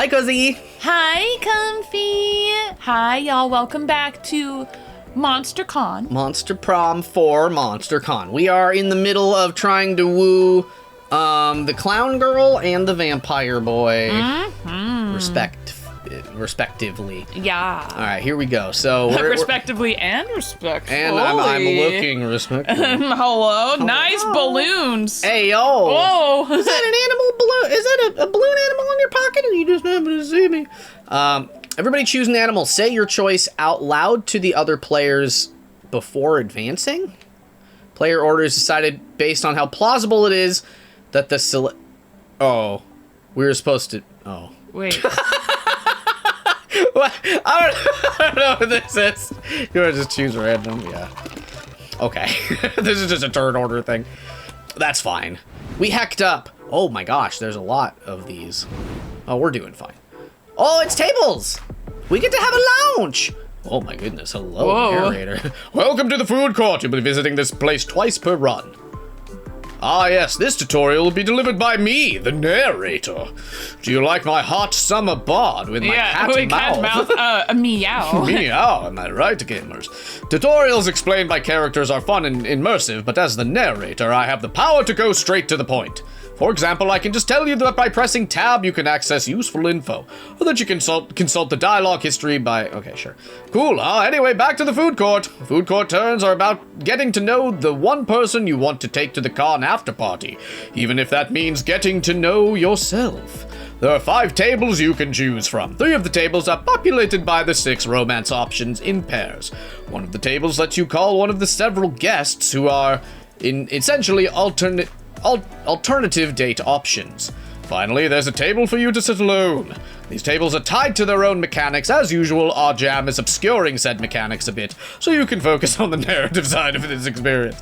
Hi, Cozy. Hi, Comfy. Hi, y'all. Welcome back to Monster Con. Monster Prom for Monster Con. We are in the middle of trying to woo the clown girl and the vampire boy, respectively. Yeah. All right, here we go. So respectively and respectfully. and I'm looking respectful. Hello. Nice balloons. Hey, yo. Whoa. Is that an animal balloon? Is that a balloon animal in your pocket, or you just happen to see me? Everybody choose an animal. Say your choice out loud to the other players before advancing. Player order is decided based on how plausible it is that the Oh, we were supposed to. Oh. Wait. What? I don't know what this is. You want to just choose random? Yeah. Okay. This is just a turn order thing. That's fine. We hecked up. Oh my gosh, there's a lot of these. Oh, we're doing fine. Oh, it's tables! We get to have a lounge! Oh my goodness, hello, Whoa. narrator. Welcome to the food court. You'll be visiting this place twice per run. Ah yes, this tutorial will be delivered by me, the narrator. Do you like my hot summer bod with my cat mouth? A meow. Meow, am I right, gamers? Tutorials explained by characters are fun and immersive, but as the narrator, I have the power to go straight to the point. For example, I can just tell you that by pressing tab, you can access useful info, or that you can consult the dialogue history by... Okay, sure. Cool, huh? Anyway, back to the food court. Food court turns are about getting to know the one person you want to take to the con after party, even if that means getting to know yourself. There are 5 tables you can choose from. 3 of the tables are populated by the 6 romance options in pairs. One of the tables lets you call one of the several guests who are in essentially alternative date options. Finally, there's a table for you to sit alone. These tables are tied to their own mechanics. As usual, our jam is obscuring said mechanics a bit, so you can focus on the narrative side of this experience.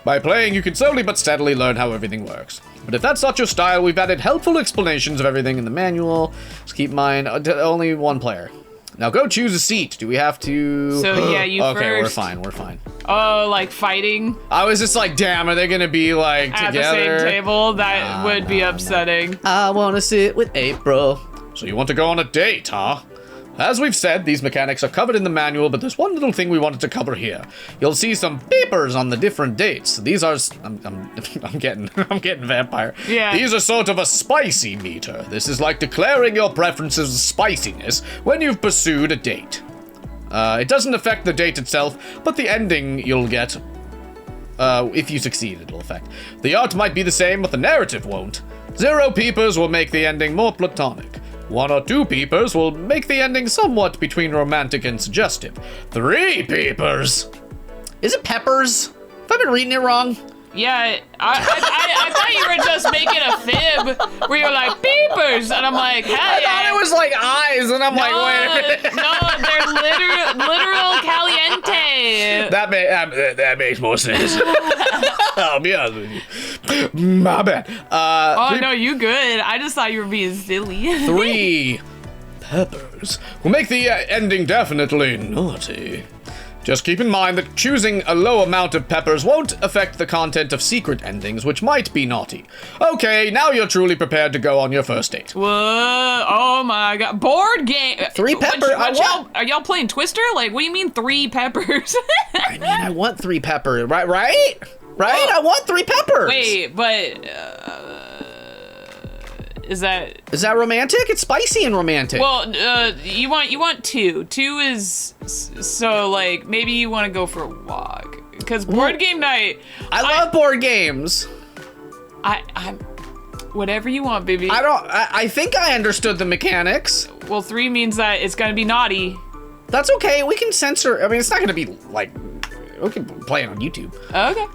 By playing, you can slowly but steadily learn how everything works. But if that's not your style, we've added helpful explanations of everything in the manual. Just keep in mind, only one player. Now go choose a seat. Do we have to... So yeah, you okay, first. we're fine. Oh, like fighting I was just like, damn, are they gonna be like at together? the same table? That would be upsetting. I wanna sit with April. So you want to go on a date, huh? As we've said, these mechanics are covered in the manual, but there's one little thing we wanted to cover here. You'll see some beepers on the different dates. These are... I'm getting vampire. Yeah. These are sort of a spicy meter. This is like declaring your preferences of spiciness when you've pursued a date. It doesn't affect the date itself, but the ending you'll get... if you succeed, it'll affect. The art might be the same, but the narrative won't. 0 peepers will make the ending more platonic. 1 or 2 peepers will make the ending somewhat between romantic and suggestive. 3 peepers! Is it peppers? Have I been reading it wrong? Yeah, I thought you were just making a fib where you're like, beepers, and I'm like, hell I yeah. thought it was like eyes, and I'm like, wait a minute. No, they're literal caliente. That makes more sense. I'll be honest with you. My bad. No, you good. I just thought you were being silly. 3 peppers will make the ending definitely naughty. Just keep in mind that choosing a low amount of peppers won't affect the content of secret endings, which might be naughty. Okay, now you're truly prepared to go on your first date. Whoa, oh my god. Board game. 3 peppers? Are y'all playing Twister? Like, what do you mean 3 peppers? I mean, I want 3 peppers, right? Right? I want 3 peppers. Wait, but... Is that romantic? It's spicy and romantic. Well, you want 2. 2 is so like maybe you want to go for a walk because board game night. I love board games. I'm whatever you want, baby. I think I understood the mechanics. Well, 3 means that it's gonna be naughty. That's okay. We can censor. I mean, it's not gonna be like we can play it on YouTube. Okay.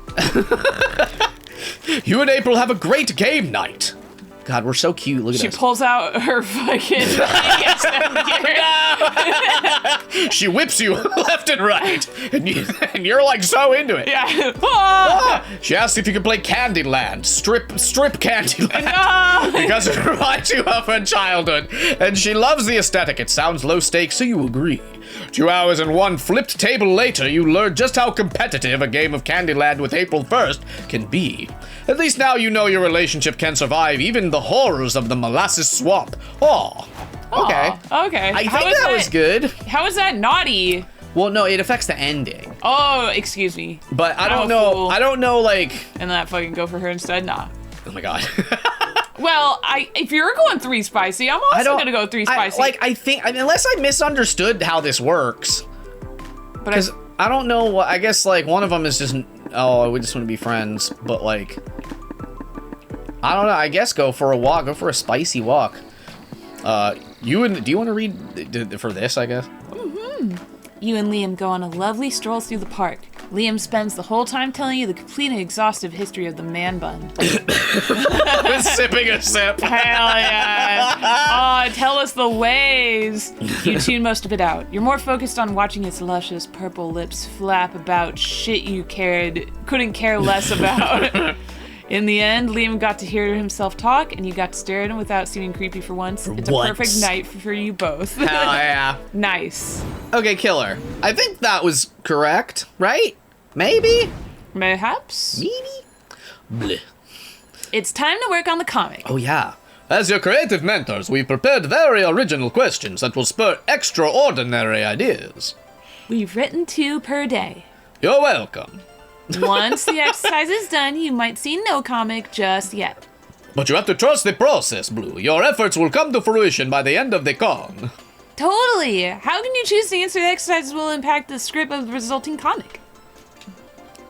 You and April have a great game night. God, we're so cute. Look at She us. pulls out her fucking She whips you left and right, and you're like so into it. Yeah. She asks if you can play Candyland, strip Candyland, No. because it reminds you of her childhood, and she loves the aesthetic. It sounds low stakes, so you agree. 2 hours and 1 flipped table later, you learn just how competitive a game of Candyland with April 1st can be. At least now you know your relationship can survive even the horrors of the molasses swamp. Aw. Okay. Aw, okay. I How think is that was good. How is that naughty? Well, no, it affects the ending. Oh, excuse me. But I I'm don't a know. fool. I don't know, like. And then I fucking go for her instead? Nah. Oh my god. Well, if you're going 3 spicy, I'm also gonna go 3 spicy. I think unless I misunderstood how this works, but because I don't know what. I guess like one of them is just we just want to be friends, but like I don't know. I guess go for a walk. Go for a spicy walk. Do you want to read for this? I guess. you and Liam go on a lovely stroll through the park. Liam spends the whole time telling you the complete and exhaustive history of the man bun. Sipping a sip. Hell yeah. Oh, tell us the ways. You tune most of it out. You're more focused on watching its luscious purple lips flap about shit you couldn't care less about. In the end, Liam got to hear himself talk, and you got to stare at him without seeming creepy for once. It's a perfect night for you both. Hell yeah. Nice. Okay, killer. I think that was correct, right? Maybe? Mayhaps. Maybe? Bleh. It's time to work on the comic. Oh, yeah. As your creative mentors, we've prepared very original questions that will spur extraordinary ideas. We've written 2 per day. You're welcome. Once the exercise is done, you might see no comic just yet. But you have to trust the process, Blue. Your efforts will come to fruition by the end of the con. Totally. How can you choose to answer the exercises will impact the script of the resulting comic?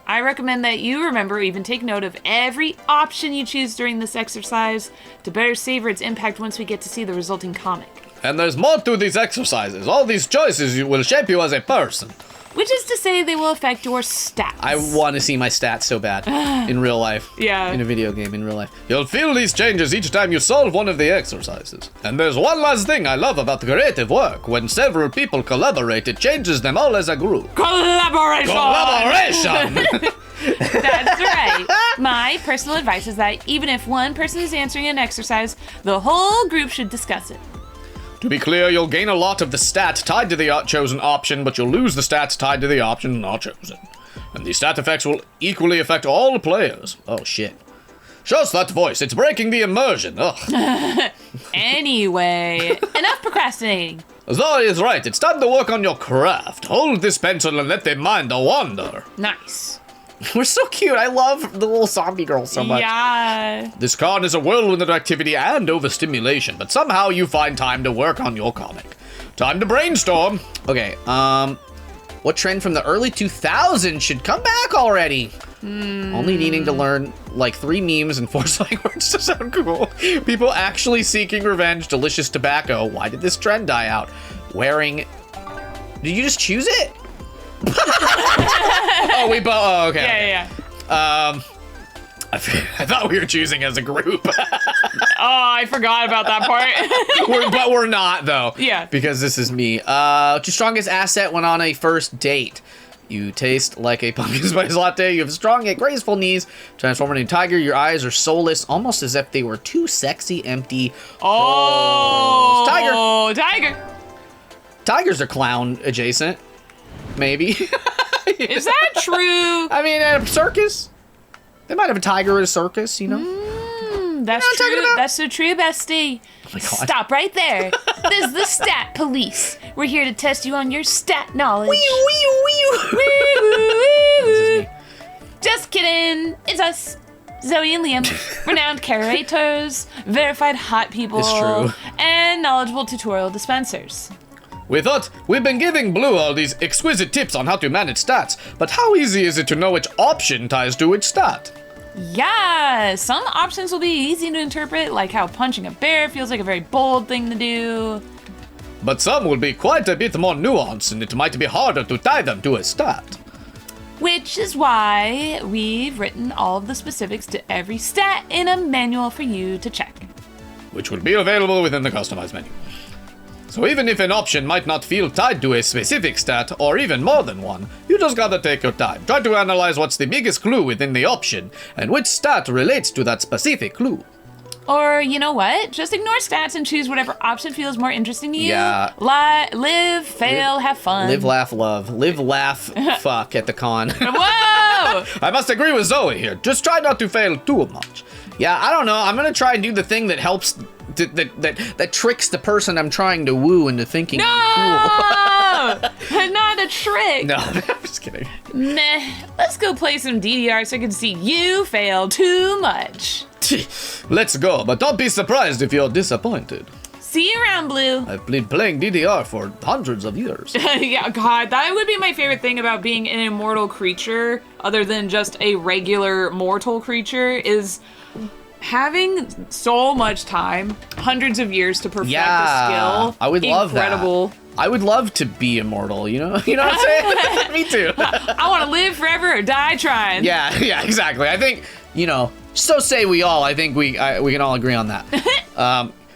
I recommend that you remember or even take note of every option you choose during this exercise to better savor its impact once we get to see the resulting comic. And there's more to these exercises. All these choices will shape you as a person. Which is to say they will affect your stats. I want to see my stats so bad in real life. Yeah. In a video game, in real life. You'll feel these changes each time you solve one of the exercises. And there's one last thing I love about creative work. When several people collaborate, it changes them all as a group. Collaboration! Collaboration! That's right. My personal advice is that even if one person is answering an exercise, the whole group should discuss it. To be clear, you'll gain a lot of the stat tied to the chosen option, but you'll lose the stats tied to the option not chosen. And the stat effects will equally affect all players. Oh, shit. Just that voice. It's breaking the immersion. Ugh. Anyway, enough procrastinating. Zoe is right. It's time to work on your craft. Hold this pencil and let the mind wander. Nice. We're so cute. I love the little zombie girl so much. Yeah. This con is a whirlwind of activity and overstimulation, but somehow you find time to work on your comic. Time to brainstorm. Okay, what trend from the early 2000s should come back already? Only needing to learn like 3 memes and 4 slang words to sound cool. People actually seeking revenge, delicious tobacco. Why did this trend die out? Wearing... Did you just choose it? Oh, we both... Oh, okay. Yeah. I thought we were choosing as a group. Oh, I forgot about that part. But we're not, though. Yeah. Because this is me. Your strongest asset when on a first date. You taste like a pumpkin spice latte. You have strong yet graceful knees. Transform into a tiger. Your eyes are soulless, almost as if they were 2 sexy, empty Oh, holes. Tiger. Tigers are clown adjacent. Maybe. Is that true? I mean, at a circus. They might have a tiger at a circus, you know? That's You know what I'm talking true. about? That's so true, bestie. Oh my God. Stop right there. This is the Stat Police. We're here to test you on your stat knowledge. Wee-oo. This is me. Just kidding. It's us, Zoe and Liam, renowned curators, verified hot people, It's true. and knowledgeable tutorial dispensers. We thought we've been giving Blue all these exquisite tips on how to manage stats, but how easy is it to know which option ties to which stat? Yeah, some options will be easy to interpret, like how punching a bear feels like a very bold thing to do. But some will be quite a bit more nuanced, and it might be harder to tie them to a stat. Which is why we've written all of the specifics to every stat in a manual for you to check. Which will be available within the customized menu. So even if an option might not feel tied to a specific stat, or even more than one, you just gotta take your time. Try to analyze what's the biggest clue within the option, and which stat relates to that specific clue. Or, you know what? Just ignore stats and choose whatever option feels more interesting to you. Yeah. Live, fail, have fun. Live, laugh, love. Live, laugh, fuck at the con. Whoa! I must agree with Zoe here. Just try not to fail too much. Yeah, I don't know. I'm gonna try and do the thing that helps that tricks the person I'm trying to woo into thinking I'm No! Not a trick. cool. No, I'm just kidding. Nah, let's go play some DDR so I can see you fail too much. Let's go, but don't be surprised if you're disappointed. See you around, Blue. I've been playing DDR for hundreds of years. Yeah, God, that would be my favorite thing about being an immortal creature, other than just a regular mortal creature, is having so much time, hundreds of years to perfect a skill. I would love that. Incredible. I would love to be immortal, you know? You know what I'm saying? Me too. I want to live forever or die trying. Yeah, exactly. I think, so say we all. I think we can all agree on that.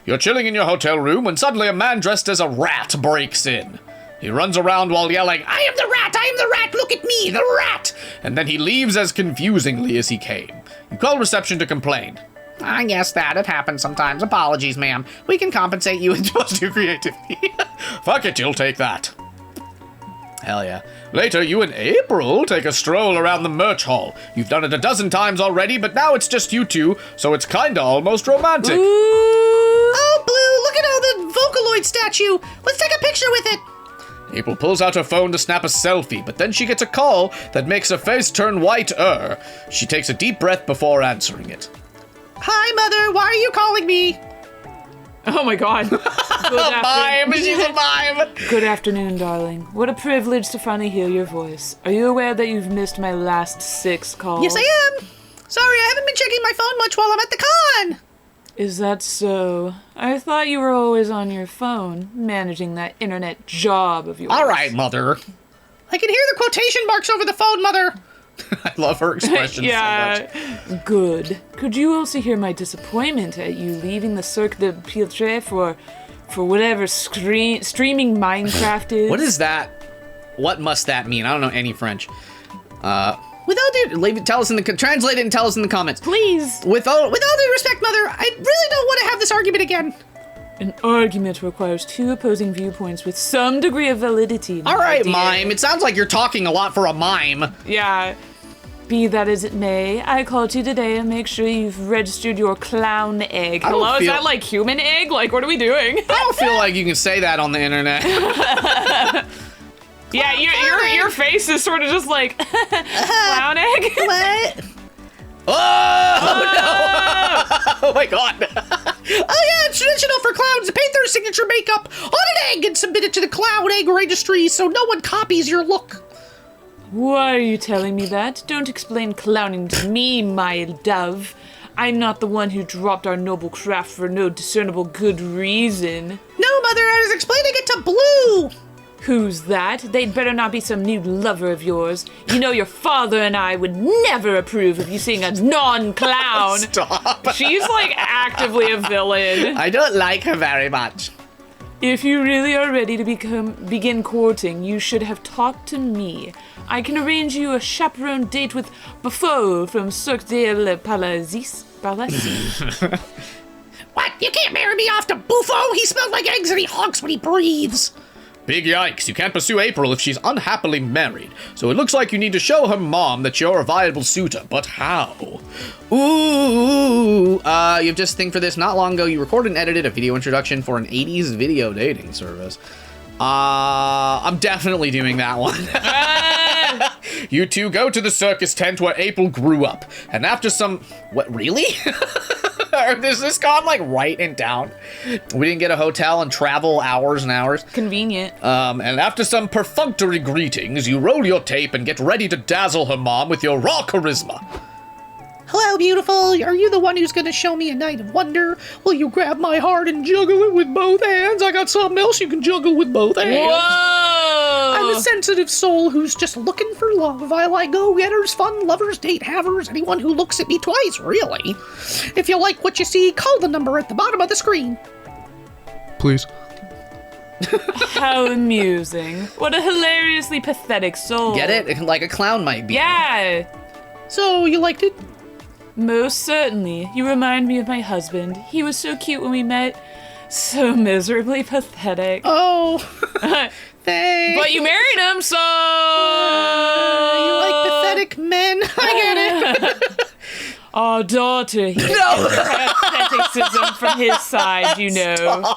You're chilling in your hotel room when suddenly a man dressed as a rat breaks in. He runs around while yelling, I am the rat, look at me, the rat! And then he leaves as confusingly as he came. You call reception to complain. I guess that it happens sometimes. Apologies, ma'am. We can compensate you with just your creativity. Fuck it, you'll take that. Hell yeah. Later, you and April take a stroll around the merch hall. You've done it a dozen times already, but now it's just you two, so it's kinda almost romantic. Ooh. Oh, Blue, look at all the Vocaloid statue. Let's take a picture with it. April pulls out her phone to snap a selfie, but then she gets a call that makes her face turn whiter. She takes a deep breath before answering it. Hi, Mother. Why are you calling me? Oh my God. Mime! She's a mime! Good afternoon, darling. What a privilege to finally hear your voice. Are you aware that you've missed my last 6 calls? Yes, I am. Sorry, I haven't been checking my phone much while I'm at the con. Is that so? I thought you were always on your phone, managing that internet job of yours. All right, Mother. I can hear the quotation marks over the phone, Mother. I love her expression so much. Good. Could you also hear my disappointment at you leaving the Cirque de Piatre for whatever streaming Minecraft is? What is that? What must that mean? I don't know any French. Translate it and tell us in the comments. Please. With all due respect, Mother, I really don't want to have this argument again. An argument requires 2 opposing viewpoints with some degree of validity. All right, dear. mime. It sounds like you're talking a lot for a mime. Yeah. Be that as it may, I called you today to make sure you've registered your clown egg. Hello, is that like human egg? Like, what are we doing? I don't feel like you can say that on the internet. Yeah, your face is sort of just like clown egg. What? Oh, no! Oh my God. Oh yeah, it's traditional for clowns to paint their signature makeup on an egg and submit it to the clown egg registry so no one copies your look. Why are you telling me that? Don't explain clowning to me, my dove. I'm not the one who dropped our noble craft for no discernible good reason. No, Mother, I was explaining it to Blue. Who's that? They'd better not be some new lover of yours. You know your father and I would never approve of you seeing a non-clown. Stop. She's like actively a villain. I don't like her very much. If you really are ready to begin courting, you should have talked to me. I can arrange you a chaperone date with Buffo from Cirque de Palazis. What? You can't marry me off to Buffo? He smells like eggs and he honks when he breathes. Big yikes, you can't pursue April if she's unhappily married. So it looks like you need to show her mom that you're a viable suitor, but how? Ooh, you've just think for this. Not long ago, you recorded and edited a video introduction for an 80s video dating service. I'm definitely doing that one. You two go to the circus tent where April grew up, and after some... What, really? Is this gone, like, right in town? We didn't get a hotel and travel hours and hours. Convenient. And after some perfunctory greetings, you roll your tape and get ready to dazzle her mom with your raw charisma. Hello, beautiful. Are you the one who's going to show me a night of wonder? Will you grab my heart and juggle it with both hands? I got something else you can juggle with both hands. Whoa! I'm a sensitive soul who's just looking for love. I like go-getters, fun lovers, date-havers, anyone who looks at me twice, really. If you like what you see, call the number at the bottom of the screen. Please. How amusing. What a hilariously pathetic soul. Get it? Like a clown might be. Yeah. So, you liked it? Most certainly. You remind me of my husband. He was so cute when we met. So miserably pathetic. Oh, thanks. But you married him, so... You like pathetic men. I get it. Our daughter. He No. Patheticism from his side, you know.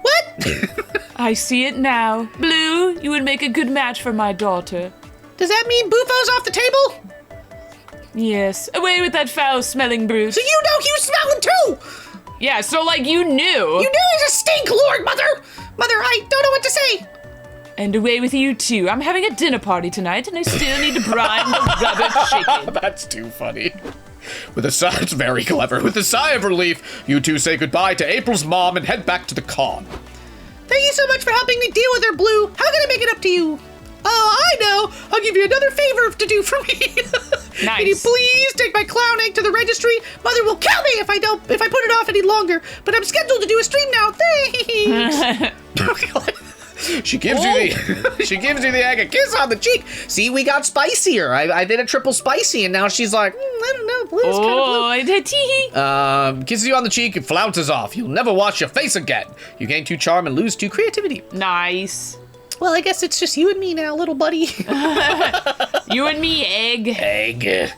What? I see it now. Blue, you would make a good match for my daughter. Does that mean Bufo's off the table? Yes. Away with that foul-smelling brute. So you know he was smelling too! Yeah, so like you knew. You knew he's a stink lord, Mother! Mother, I don't know what to say. And away with you too. I'm having a dinner party tonight, and I still need to brine the rubber chicken. That's too funny. It's very clever. With a sigh of relief, you two say goodbye to April's mom and head back to the con. Thank you so much for helping me deal with her, Blue. How can I make it up to you? Oh, I know. I'll give you another favor to do for me. Nice. Can you please take my clown egg to the registry? Mother will kill me if I put it off any longer. But I'm scheduled to do a stream now. Thanks. She gives you the egg, a kiss on the cheek. See, we got spicier. I did a triple spicy, and now she's like, I don't know, Blue's kind of blue. Kisses you on the cheek and flounces off. You'll never wash your face again. You gain 2 charm and lose 2 creativity. Nice. Well, I guess it's just you and me now, little buddy. You and me, egg. Egg.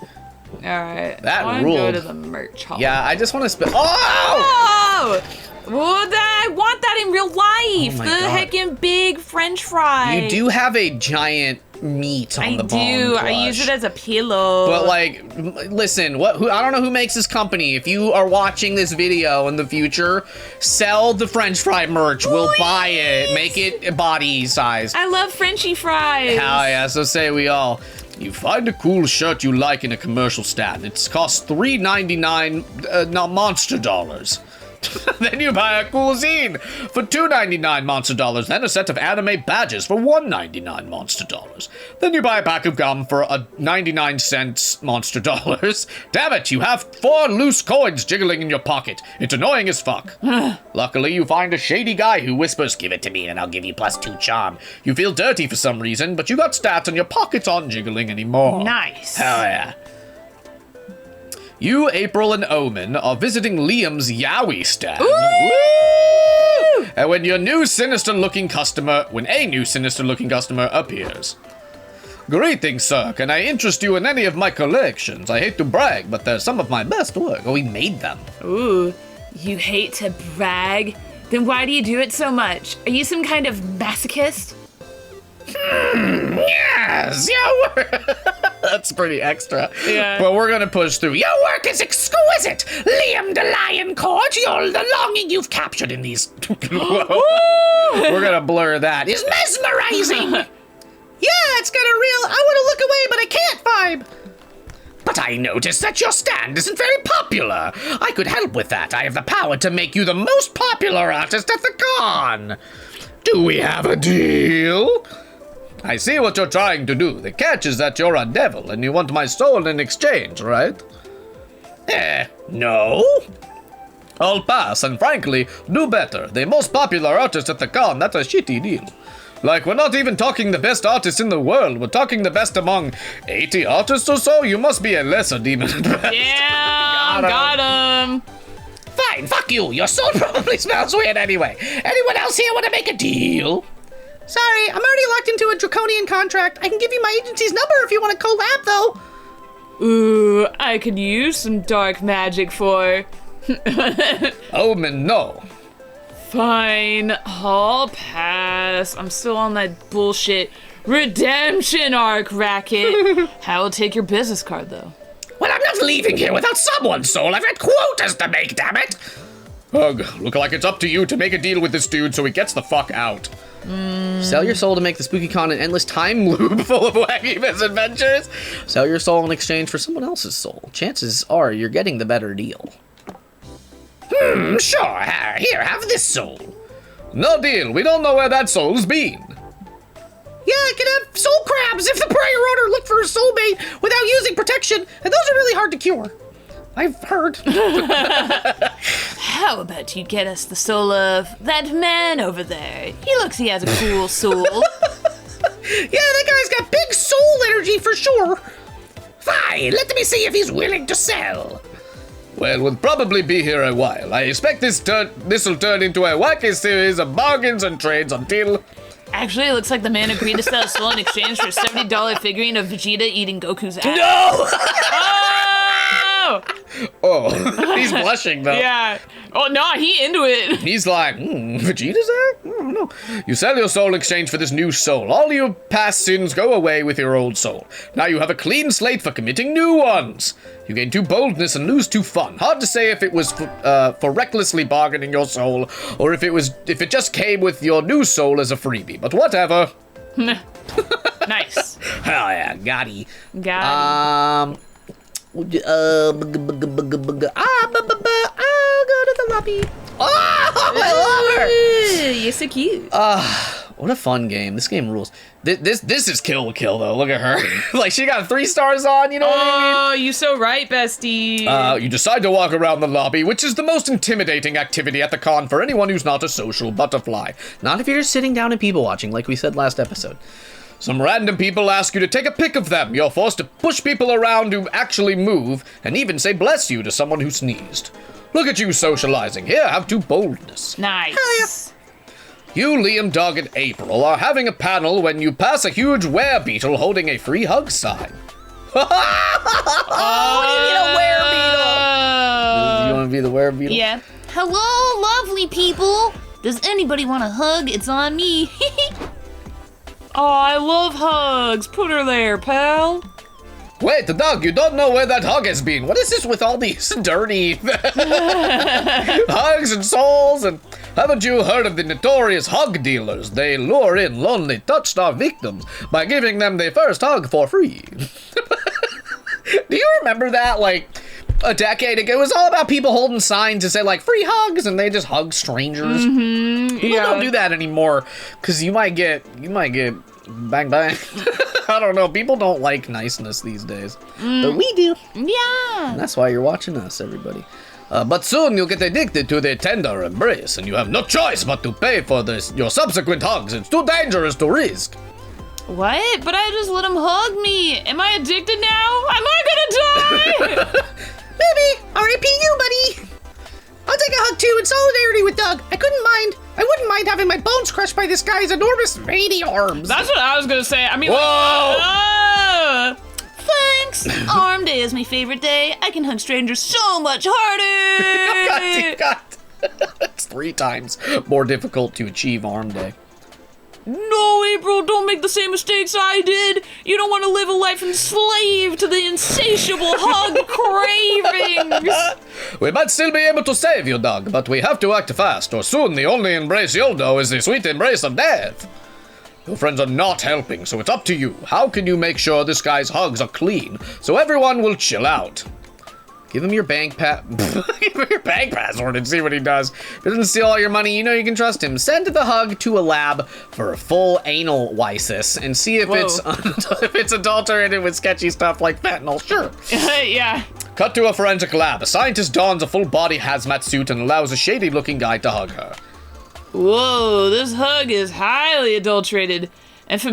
All right. That I ruled. Go to the merch hall. Yeah, I just want to spit. Oh! Oh! Would I want that in real life? Oh my The God. heckin' big French fry. You do have a giant meat on the bone. I do. I Blush. use it as a pillow. But like, listen, I don't know who makes this company. If you are watching this video in the future, sell the French fry merch. We'll buy it. Make it body size. I love Frenchy fries. Hell yeah, so say we all. You find a cool shirt you like in a commercial stand. It costs $3.99 monster dollars. Then you buy a cool zine for $2.99 monster dollars, then a set of anime badges for $1.99 monster dollars. Then you buy a pack of gum for 99 cents monster dollars. Damn it, you have 4 loose coins jiggling in your pocket. It's annoying as fuck. Luckily, you find a shady guy who whispers, "Give it to me and I'll give you +2 charm." You feel dirty for some reason, but you got stats and your pockets aren't jiggling anymore. Nice. Hell yeah. You, April, and Omen are visiting Liam's Yowie stand. Woo! And when a new sinister-looking customer appears. Greetings, sir. Can I interest you in any of my collections? I hate to brag, but they're some of my best work. Oh, we made them. Ooh, you hate to brag? Then why do you do it so much? Are you some kind of masochist? Yes, your work. That's pretty extra. Yeah. But we're gonna push through. Your work is exquisite, Liam the Lion Court. The longing you've captured in these We're gonna blur that. is mesmerizing. Yeah, it's got a real I want to look away but I can't vibe. But I noticed that your stand isn't very popular. I could help with that. I have the power to make you the most popular artist at the con. Do we have a deal? I see what you're trying to do. The catch is that you're a devil and you want my soul in exchange, right? No. I'll pass, and frankly, do better. The most popular artist at the con, that's a shitty deal. Like, we're not even talking the best artists in the world. We're talking the best among 80 artists or so. You must be a lesser demon at best. Yeah, got him. Fine, fuck you. Your soul probably smells weird anyway. Anyone else here want to make a deal? Sorry, I'm already locked into a draconian contract. I can give you my agency's number if you want to collab, though. Ooh, I could use some dark magic for... Omen, no. Fine, I'll pass. I'm still on that bullshit redemption arc racket. I will take your business card, though. Well, I'm not leaving here without someone's soul. I've got quotas to make, damn it. Ugh, look like it's up to you to make a deal with this dude so he gets the fuck out. Sell your soul to make the spooky con an endless time loop full of wacky misadventures. Sell your soul in exchange for someone else's soul. Chances are you're getting the better deal. Sure. Here, have this soul. No deal. We don't know where that soul's been. Yeah, I can have soul crabs if the prior owner looked for a soulmate without using protection, and those are really hard to cure. I've heard. How about you get us the soul of that man over there? He has a cool soul. Yeah, that guy's got big soul energy for sure. Fine, let me see if he's willing to sell. Well, we'll probably be here a while. I expect this will turn into a wacky series of bargains and trades until... Actually, it looks like the man agreed to sell his soul in exchange for a $70 figurine of Vegeta eating Goku's ass. No! Ah! Oh, he's blushing though. Yeah. Oh, no, he into it. He's like, Vegeta's there? I don't know. You sell your soul in exchange for this new soul. All your past sins go away with your old soul. Now you have a clean slate for committing new ones. You gain 2 boldness and lose 2 fun. Hard to say if it was for recklessly bargaining your soul, or if it just came with your new soul as a freebie. But whatever. Nice. Hell yeah, Gotti. Got I'll go to the lobby. Oh, I love her. it. You're so cute. What a fun game. This game rules. This is kill though. Look at her. Like she got 3 stars on, you know what I mean? Oh, you so right, bestie. You decide to walk around the lobby, which is the most intimidating activity at the con for anyone who's not a social butterfly. Not if you're just sitting down and people watching, like we said last episode. Some random people ask you to take a pic of them. You're forced to push people around who actually move, and even say bless you to someone who sneezed. Look at you socializing. Here, have 2 boldness. Nice. You, Liam, Doug, and April are having a panel when you pass a huge werebeetle holding a free hug sign. Oh, you need a werebeetle. You want to be the werebeetle? Yeah. Hello, lovely people. Does anybody want a hug? It's on me. Oh, I love hugs. Put her there, pal. Wait, Doug, you don't know where that hug has been. What is this with all these dirty hugs and souls? And haven't you heard of the notorious hug dealers? They lure in lonely, touch-starved victims by giving them their first hug for free. Do you remember that, like, a decade ago? It was all about people holding signs that say, like, free hugs, and they just hug strangers. People don't do that anymore, because you might get bang bang. I don't know. People don't like niceness these days, but we do. Yeah. And that's why you're watching us, everybody. But soon you'll get addicted to their tender embrace, and you have no choice but to pay for your subsequent hugs. It's too dangerous to risk. What? But I just let him hug me. Am I addicted now? Am I gonna die? Maybe. R.I.P. you, buddy. I'll take a hug too in solidarity with Doug. I wouldn't mind having my bones crushed by this guy's enormous veiny arms. That's what I was gonna say. I mean, Whoa! Thanks. Arm day is my favorite day. I can hug strangers so much harder. God. It's 3 times more difficult to achieve arm day. No, April, don't make the same mistakes I did. You don't want to live a life enslaved to the insatiable hug cravings. We might still be able to save you, Doug, but we have to act fast, or soon the only embrace you'll know is the sweet embrace of death. Your friends are not helping, so it's up to you. How can you make sure this guy's hugs are clean, so everyone will chill out? Give him your bank Give him your bank password and see what he does. If he doesn't steal all your money, you know you can trust him. Send the hug to a lab for a full anal lysis and see if it's adulterated with sketchy stuff like fentanyl. Sure. Yeah. Cut to a forensic lab. A scientist dons a full-body hazmat suit and allows a shady-looking guy to hug her. Whoa, this hug is highly adulterated. Drugs.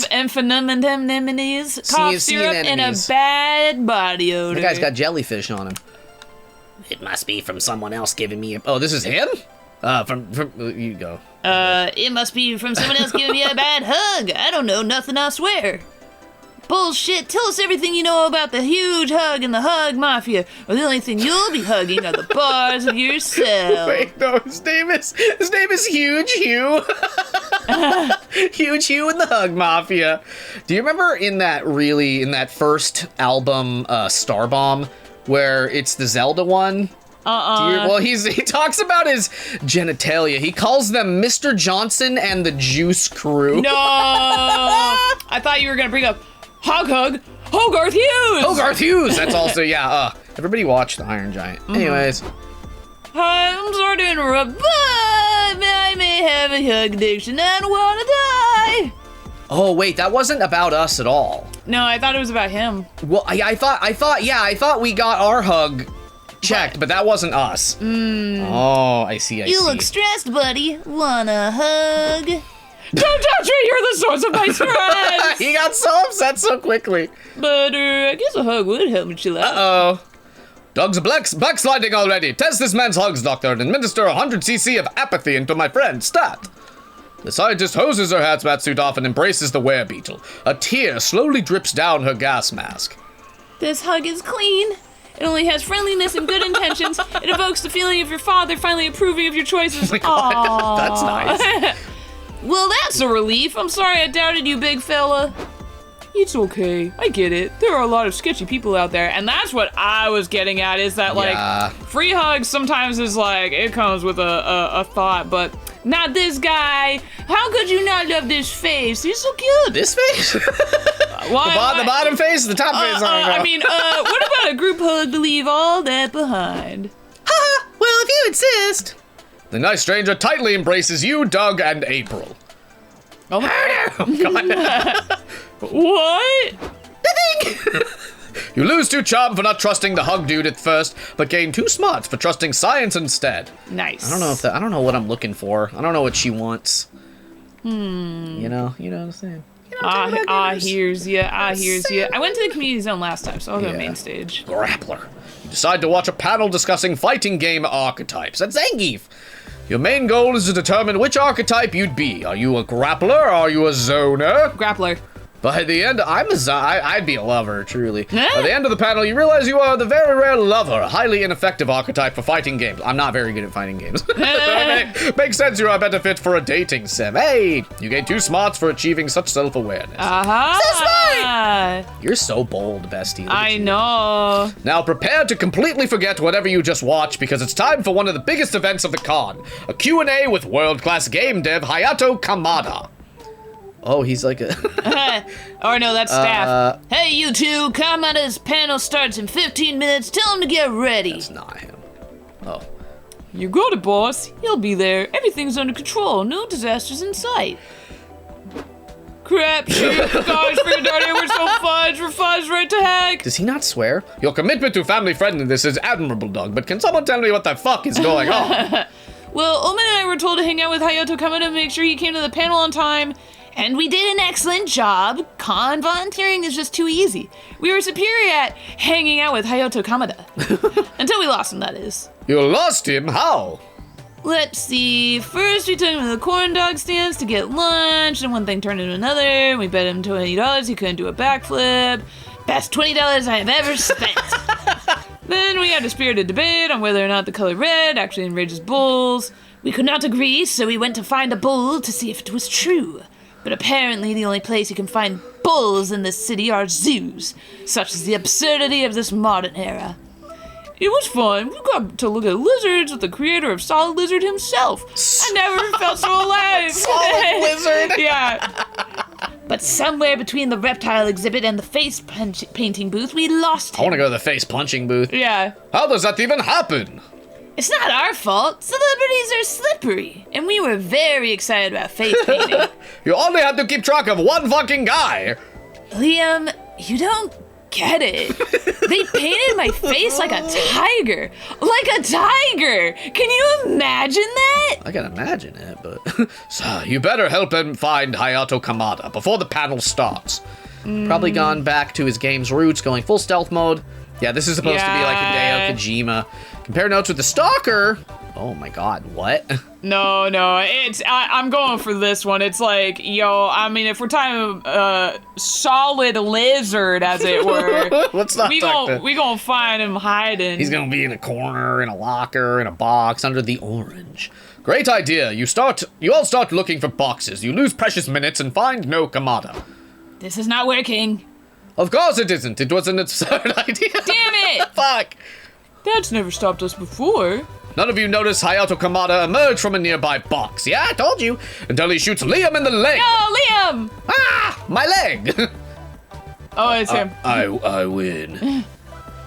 Amphetamines, cough syrup, and a bad body odor. The guy's got jellyfish on him. It must be from someone else giving me a... Oh, this is him? From you go. It must be from someone else giving me a bad hug. I don't know nothing, I swear. Bullshit. Tell us everything you know about the huge hug and the hug mafia, or the only thing you'll be hugging are the bars of your cell. Wait, no, his name is Huge Hugh. Huge Hugh and the Hug Mafia. Do you remember in that first album, Starbomb, where it's the Zelda one? Well, he talks about his genitalia. He calls them Mr. Johnson and the Juice Crew. No! I thought you were gonna bring up Hogarth Hughes! Hogarth Hughes! That's also, yeah, everybody watch The Iron Giant. Anyways. I'm sorry to interrupt, but I may have a hug addiction and wanna die! Oh, wait, that wasn't about us at all. No, I thought it was about him. Well, I thought we got our hug checked, but that wasn't us. Oh, I see. You look stressed, buddy. Wanna hug? Don't touch me! You're the source of my stress! He got so upset so quickly. But, I guess a hug would help me chill out. Uh-oh. Doug's backsliding already. Test this man's hugs, doctor, and administer 100 cc of apathy into my friend, Stat. The scientist hoses her hazmat suit off and embraces the werebeetle. A tear slowly drips down her gas mask. This hug is clean. It only has friendliness and good intentions. It evokes the feeling of your father finally approving of your choices. Oh my God, that's nice. Well, that's a relief. I'm sorry I doubted you, big fella. It's okay. I get it. There are a lot of sketchy people out there, and that's what I was getting at, is that, like, Yeah. free hugs sometimes is like, it comes with a thought, but not this guy. How could you not love this face? He's so cute. This face? Why? The bottom face? The top face? I mean, what about a group hug to leave all that behind? Haha, well, if you insist. The nice stranger tightly embraces you, Doug, and April. Oh, God. what? You lose 2 charm for not trusting the hug dude at first, but gain 2 smarts for trusting science instead. Nice. I don't know what I'm looking for. I don't know what she wants. You know what I'm saying? Here's ya. I went to the community zone last time, so I'll go Yeah. main stage. Grappler. You decide to watch a panel discussing fighting game archetypes at Zangief. Your main goal is to determine which archetype you'd be. Are you a grappler or are you a zoner? Grappler. By the end, I'd be a lover, truly. By the end of the panel, you realize you are the very rare lover, a highly ineffective archetype for fighting games. I'm not very good at fighting games. Makes sense you are a better fit for a dating sim. Hey, you gain 2 smarts for achieving such self-awareness. You're so bold, bestie. Look at I you. know. Now prepare to completely forget whatever you just watched, because it's time for one of the biggest events of the con. A Q&A with world-class game dev Hayato Kamada. Oh, he's like a... Oh, no, that's staff. Hey, you two, Kamada's panel starts in 15 minutes. Tell him to get ready. It's not him. Oh. You got it, boss. He'll be there. Everything's under control. No disasters in sight. Crap, shit. Gosh, we're darn we're so fudged. We're fudged right to heck. Does he not swear? Your commitment to family friendliness is admirable, Doug, but can someone tell me what the fuck is going on? Well, Omen and I were told to hang out with Hayato Kamada to make sure he came to the panel on time. And we did an excellent job. Con volunteering is just too easy. We were superior at hanging out with Hayato Kamada. Until we lost him, that is. You lost him? How? Let's see. First, we took him to the corn dog stands to get lunch, and one thing turned into another. We bet him $20 he couldn't do a backflip. Best $20 I have ever spent. Then we had a spirited debate on whether or not the color red actually enrages bulls. We could not agree, so we went to find a bull to see if it was true. But apparently the only place you can find bulls in this city are zoos. Such is the absurdity of this modern era. It was fun. We got to look at lizards with the creator of Solid Lizard himself. I never felt so alive. Solid Lizard? Yeah. But somewhere between the reptile exhibit and the face painting booth, we lost I want him. to go to the face punching booth. Yeah. How does that even happen? It's not our fault. Celebrities are slippery. And we were very excited about face painting. You only have to keep track of one fucking guy. Liam, you don't get it. They painted my face like a tiger. Like a tiger! Can you imagine that? I can imagine it, but... So, you better help him find Hayato Kamada before the panel starts. Probably gone back to his game's roots, going full stealth mode. Yeah, this is supposed to be like Hideo Kojima. Compare notes with the Stalker. Oh my god, what? No, I'm going for this one. It's like, yo, I mean, if we're talking solid lizard, as it were, Let's not talk that. we gonna find him hiding. He's gonna be in a corner, in a locker, in a box, under the orange. Great idea. You all start looking for boxes. You lose precious minutes and find no Kamada. This is not working. Of course it isn't. It was an absurd idea. Damn it! Fuck. That's never stopped us before. None of you notice Hayato Kamada emerge from a nearby box. Yeah, I told you. Until he shoots Liam in the leg. Oh, Liam! Ah, my leg. Oh, it's him. I win.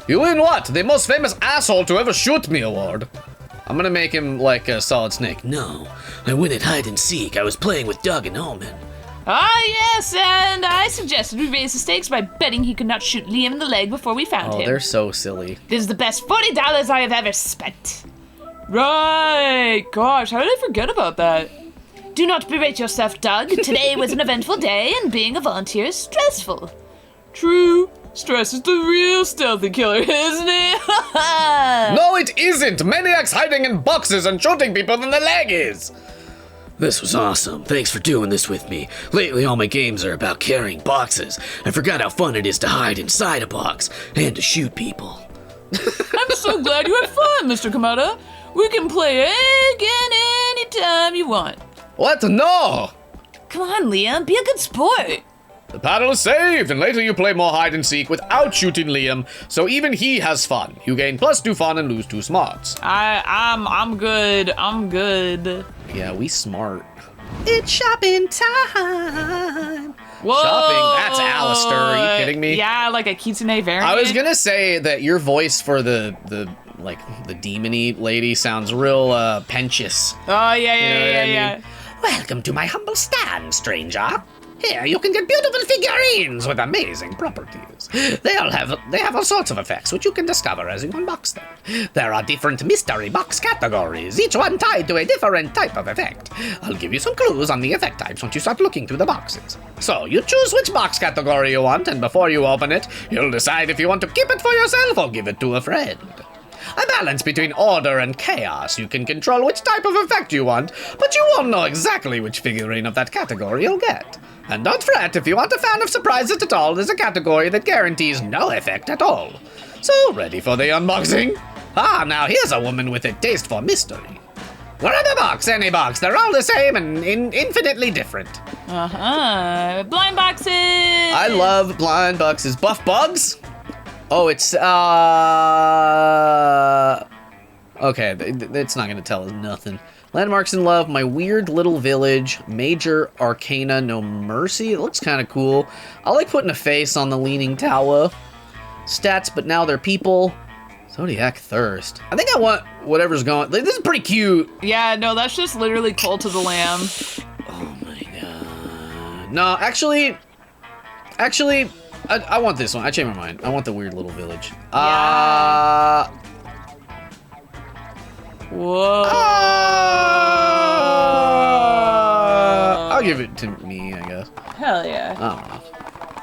You win what? The most famous asshole to ever shoot me award. I'm gonna make him like a Solid Snake. No, I win at hide and seek. I was playing with Doug and Omen. Ah, yes, and I suggested we raise the stakes by betting he could not shoot Liam in the leg before we found Oh, him. they're so silly. This is the best $40 I have ever spent. Right. Gosh, how did I forget about that? Do not berate yourself, Doug. Today was an eventful day, and being a volunteer is stressful. True. Stress is the real stealthy killer, isn't it? No, it isn't. Maniac's hiding in boxes and shooting people in the leg is. This was awesome. Thanks for doing this with me. Lately, all my games are about carrying boxes. I forgot how fun it is to hide inside a box and to shoot people. I'm so glad you had fun, Mr. Kamada. We can play again anytime you want. What? No! Come on, Liam, be a good sport. The paddle is saved, and later you play more hide and seek without shooting Liam, so even he has fun. You gain +2 fun and lose 2 smarts. I'm good. I'm good. Yeah, we smart. It's shopping time. Whoa! Shopping? That's Alistair. Are you kidding me? Yeah, like a Kitsune variant. I was gonna say that your voice for the demon-y lady sounds real pentious. Oh, yeah, You know what I yeah. mean? Welcome to my humble stand, stranger. Here you can get beautiful figurines with amazing properties. They have all sorts of effects which you can discover as you unbox them. There are different mystery box categories, each one tied to a different type of effect. I'll give you some clues on the effect types once you start looking through the boxes. So you choose which box category you want, and before you open it, you'll decide if you want to keep it for yourself or give it to a friend. A balance between order and chaos. You can control which type of effect you want, but you won't know exactly which figurine of that category you'll get. And don't fret, if you aren't a fan of surprises at all, there's a category that guarantees no effect at all. So, ready for the unboxing? Ah, now here's a woman with a taste for mystery. Grab a box, any box, they're all the same and infinitely different. Uh-huh. Blind boxes! I love blind boxes. Buff bugs? Oh, it's, okay, it's not gonna tell us nothing. Landmarks in Love, My Weird Little Village, Major Arcana, No Mercy. It looks kind of cool. I like putting a face on the Leaning Tower. Stats, but now they're people. Zodiac Thirst. I think I want whatever's going. This is pretty cute. Yeah, no, that's just literally Cult of the Lamb. Oh my god. No, actually, I want this one. I changed my mind. I want the Weird Little Village. Whoa. I'll give it to me, I guess. Hell yeah. I don't know.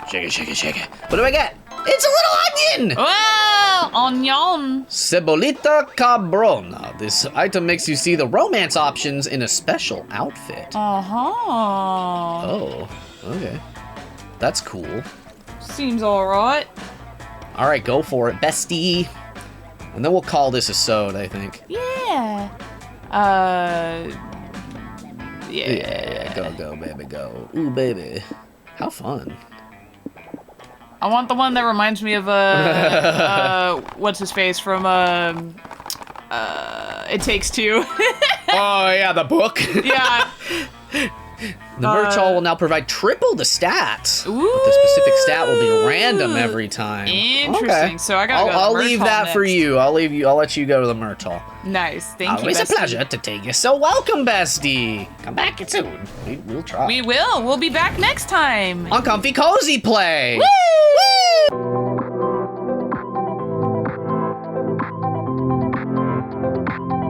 Shake it, shake it, shake it. What do I get? It's a little onion! Wow! Onion! Cebolita Cabrona. This item makes you see the romance options in a special outfit. Uh-huh. Oh, okay. That's cool. Seems alright. All right, go for it, bestie. And then we'll call this a sode, I think. Yeah. Yeah. Yeah, go, baby, go. Ooh, baby. How fun. I want the one that reminds me of, what's his face from, It Takes Two. Oh, yeah, the book. Yeah. The merch hall will now provide triple the stats. Ooh. But the specific stat will be random every time. Interesting. Okay. So I gotta go to the I'll merch leave hall that for next. you. I'll let you go to the merch hall. Nice. Thank Always you, a bestie. pleasure to take you. So welcome, bestie. Come back soon. We'll try. We will. We'll be back next time. On Comfy Cozy Play. Woo!